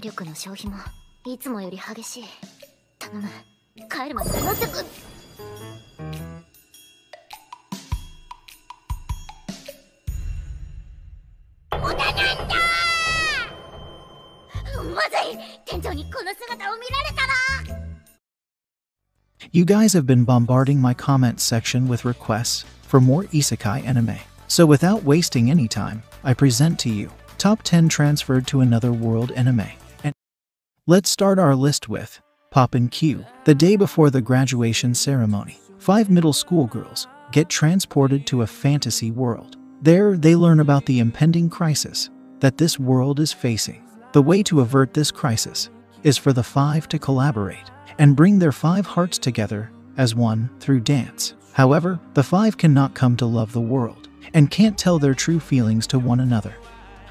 魔力の消費もいつもより激しい。頼む、帰るまで戻ってく。無駄なんだ。まずい、店長にこの姿を見られたら。You guys have been bombarding my comment section with requests for more isekai anime. So without wasting any time, I present to you top 10 transferred to another world anime. And let's start our list with Poppin' Q. The day before the graduation ceremony, 5 middle school girls get transported to a fantasy world. There, they learn about the impending crisis that this world is facing. The way to avert this crisis is for the 5 to collaborate and bring their 5 hearts together as one through dance. However, the 5 cannot come to love the world and can't tell their true feelings to one another.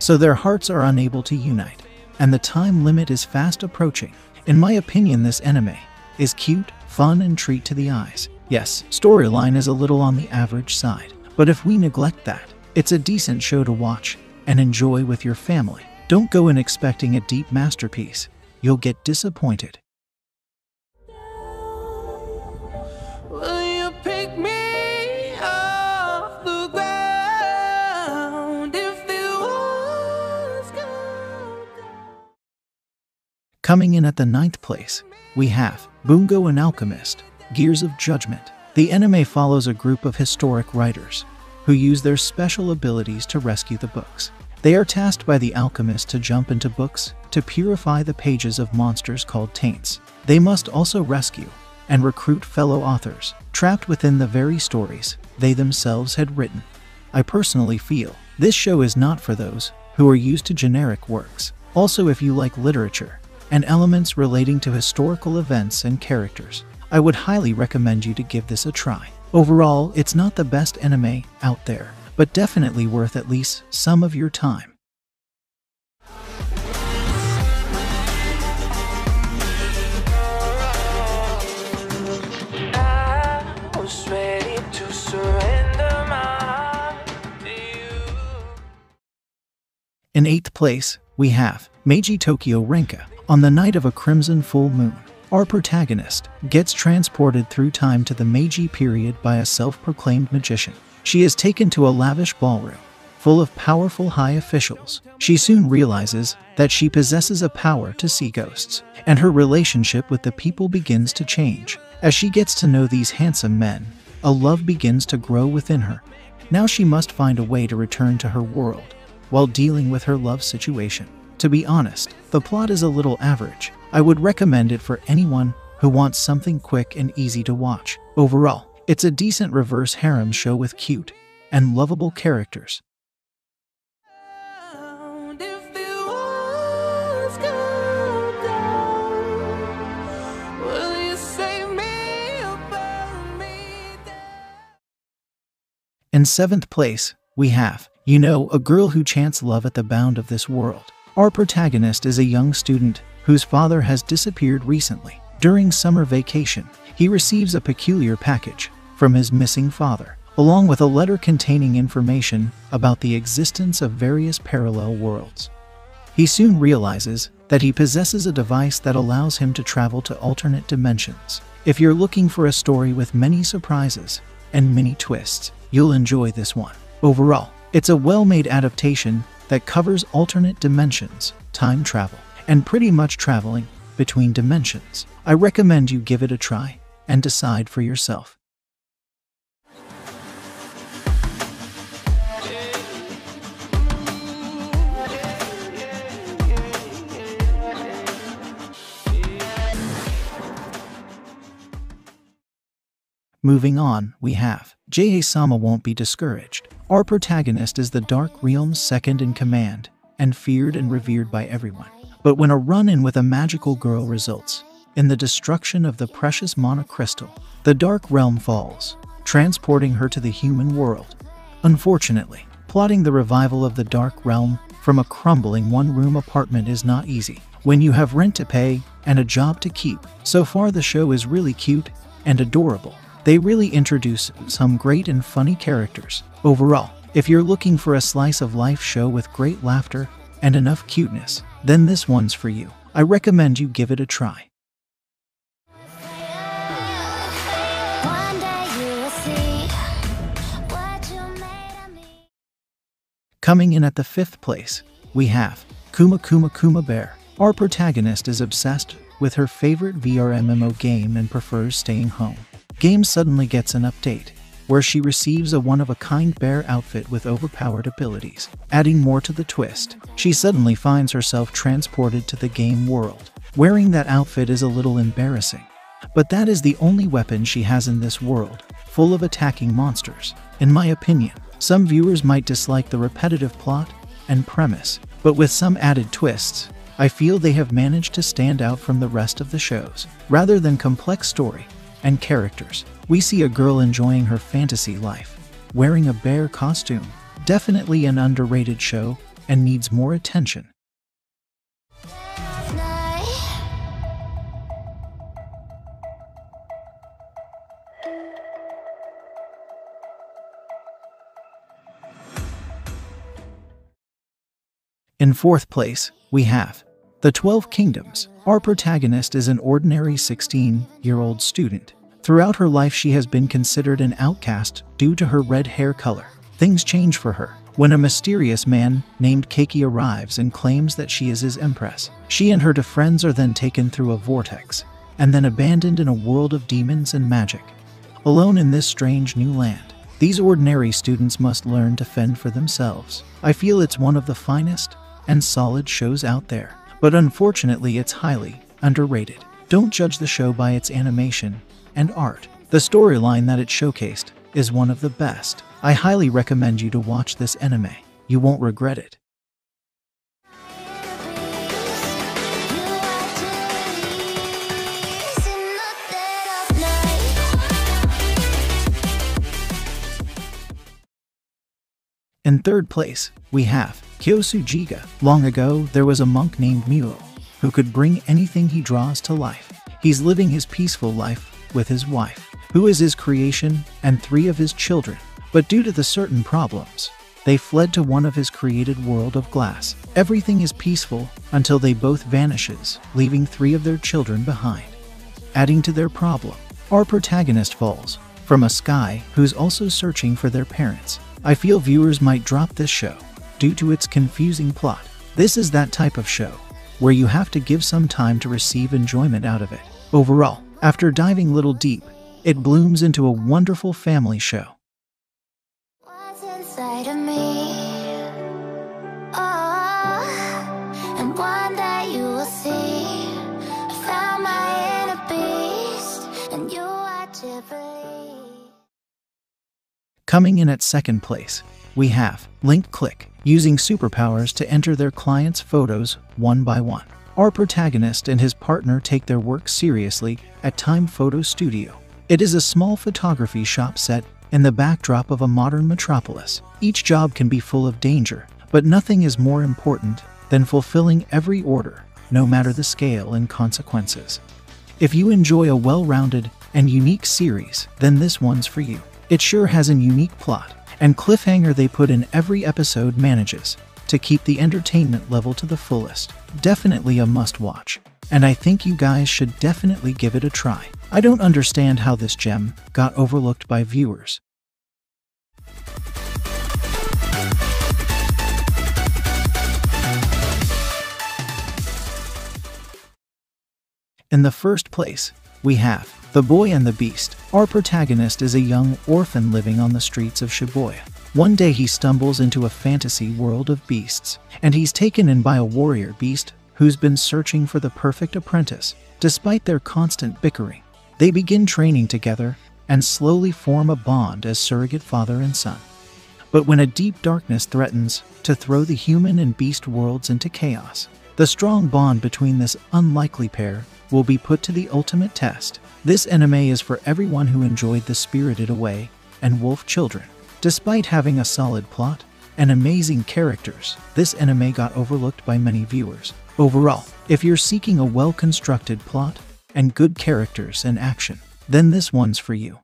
So their hearts are unable to unite, and the time limit is fast approaching. In my opinion, this anime is cute, fun, and treat to the eyes. Yes, storyline is a little on the average side, but if we neglect that, it's a decent show to watch and enjoy with your family. Don't go in expecting a deep masterpiece. You'll get disappointed. Coming in at the 9th place, we have Bungo and Alchemist, Gears of Judgment. The anime follows a group of historic writers who use their special abilities to rescue the books. They are tasked by the alchemist to jump into books to purify the pages of monsters called taints. They must also rescue and recruit fellow authors trapped within the very stories they themselves had written. I personally feel this show is not for those who are used to generic works. Also, if you like literature and elements relating to historical events and characters, I would highly recommend you to give this a try. Overall, it's not the best anime out there, but definitely worth at least some of your time. In 8th place, we have Meiji Tokyo Renka. On the night of a crimson full moon, our protagonist gets transported through time to the Meiji period by a self-proclaimed magician. She is taken to a lavish ballroom full of powerful high officials. She soon realizes that she possesses a power to see ghosts, and her relationship with the people begins to change. As she gets to know these handsome men, a love begins to grow within her. Now she must find a way to return to her world while dealing with her love situation. To be honest, the plot is a little average. I would recommend it for anyone who wants something quick and easy to watch. Overall, it's a decent reverse harem show with cute and lovable characters. In 7th place, we have A Girl Who Chants Love at the Bound of This World. Our protagonist is a young student whose father has disappeared recently. During summer vacation, he receives a peculiar package from his missing father, along with a letter containing information about the existence of various parallel worlds. He soon realizes that he possesses a device that allows him to travel to alternate dimensions. If you're looking for a story with many surprises and many twists, you'll enjoy this one. Overall, it's a well-made adaptation that covers alternate dimensions, time travel, and pretty much traveling between dimensions. I recommend you give it a try and decide for yourself. Moving on, we have J.A.Sama Won't Be Discouraged. Our protagonist is the Dark Realm's second in command and feared and revered by everyone. But when a run-in with a magical girl results in the destruction of the precious Mana Crystal, the Dark Realm falls, transporting her to the human world. Unfortunately, plotting the revival of the Dark Realm from a crumbling one-room apartment is not easy when you have rent to pay and a job to keep. So far, the show is really cute and adorable. They really introduce some great and funny characters. Overall, if you're looking for a slice of life show with great laughter and enough cuteness, then this one's for you. I recommend you give it a try. One day you will see what you made of me. Coming in at the 5th place, we have Kuma Kuma Kuma Bear. Our protagonist is obsessed with her favorite VR MMO game and prefers staying home. Game suddenly gets an update, where she receives a one-of-a-kind bear outfit with overpowered abilities. Adding more to the twist, she suddenly finds herself transported to the game world. Wearing that outfit is a little embarrassing, but that is the only weapon she has in this world, full of attacking monsters. In my opinion, some viewers might dislike the repetitive plot and premise, but with some added twists, I feel they have managed to stand out from the rest of the shows. Rather than complex story and characters, we see a girl enjoying her fantasy life, wearing a bear costume. Definitely an underrated show and needs more attention. In 4th place, we have The 12 Kingdoms. Our protagonist is an ordinary 16-year-old student. Throughout her life, she has been considered an outcast due to her red hair color. Things change for her when a mysterious man named Keiki arrives and claims that she is his empress. She and her two friends are then taken through a vortex and then abandoned in a world of demons and magic. Alone in this strange new land, these ordinary students must learn to fend for themselves. I feel it's one of the finest and solid shows out there, but unfortunately it's highly underrated. Don't judge the show by its animation and art. The storyline that it showcased is one of the best. I highly recommend you to watch this anime. You won't regret it. In 3rd place, we have Kyosujiga. Long ago, there was a monk named Muro who could bring anything he draws to life. He's living his peaceful life with his wife, who is his creation, and 3 of his children. But due to the certain problems, they fled to one of his created world of glass. Everything is peaceful until they both vanishes, leaving 3 of their children behind. Adding to their problem, our protagonist falls from a sky who's also searching for their parents. I feel viewers might drop this show due to its confusing plot. This is that type of show where you have to give some time to receive enjoyment out of it. Overall, after diving a little deep, it blooms into a wonderful family show. What's inside of me? Oh, and one day you will see. I found my inner beast, and you are to believe. Coming in at 2nd place, we have Link Click, using superpowers to enter their clients' photos one by one. Our protagonist and his partner take their work seriously at Time Photo Studio. It is a small photography shop set in the backdrop of a modern metropolis. Each job can be full of danger, but nothing is more important than fulfilling every order, no matter the scale and consequences. If you enjoy a well-rounded and unique series, then this one's for you. It sure has a unique plot, and cliffhanger they put in every episode manages to keep the entertainment level to the fullest. Definitely a must-watch, and I think you guys should definitely give it a try. I don't understand how this gem got overlooked by viewers. In the 1st place, we have The Boy and the Beast. Our protagonist is a young orphan living on the streets of Shibuya. One day he stumbles into a fantasy world of beasts, and he's taken in by a warrior beast who's been searching for the perfect apprentice. Despite their constant bickering, they begin training together and slowly form a bond as surrogate father and son. But when a deep darkness threatens to throw the human and beast worlds into chaos, the strong bond between this unlikely pair will be put to the ultimate test. This anime is for everyone who enjoyed The Spirited Away and Wolf Children. Despite having a solid plot and amazing characters, this anime got overlooked by many viewers. Overall, if you're seeking a well-constructed plot and good characters and action, then this one's for you.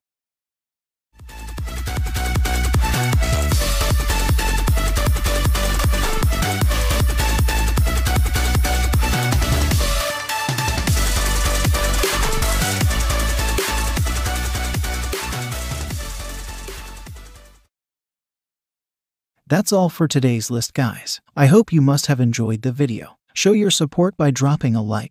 That's all for today's list, guys. I hope you must have enjoyed the video. Show your support by dropping a like,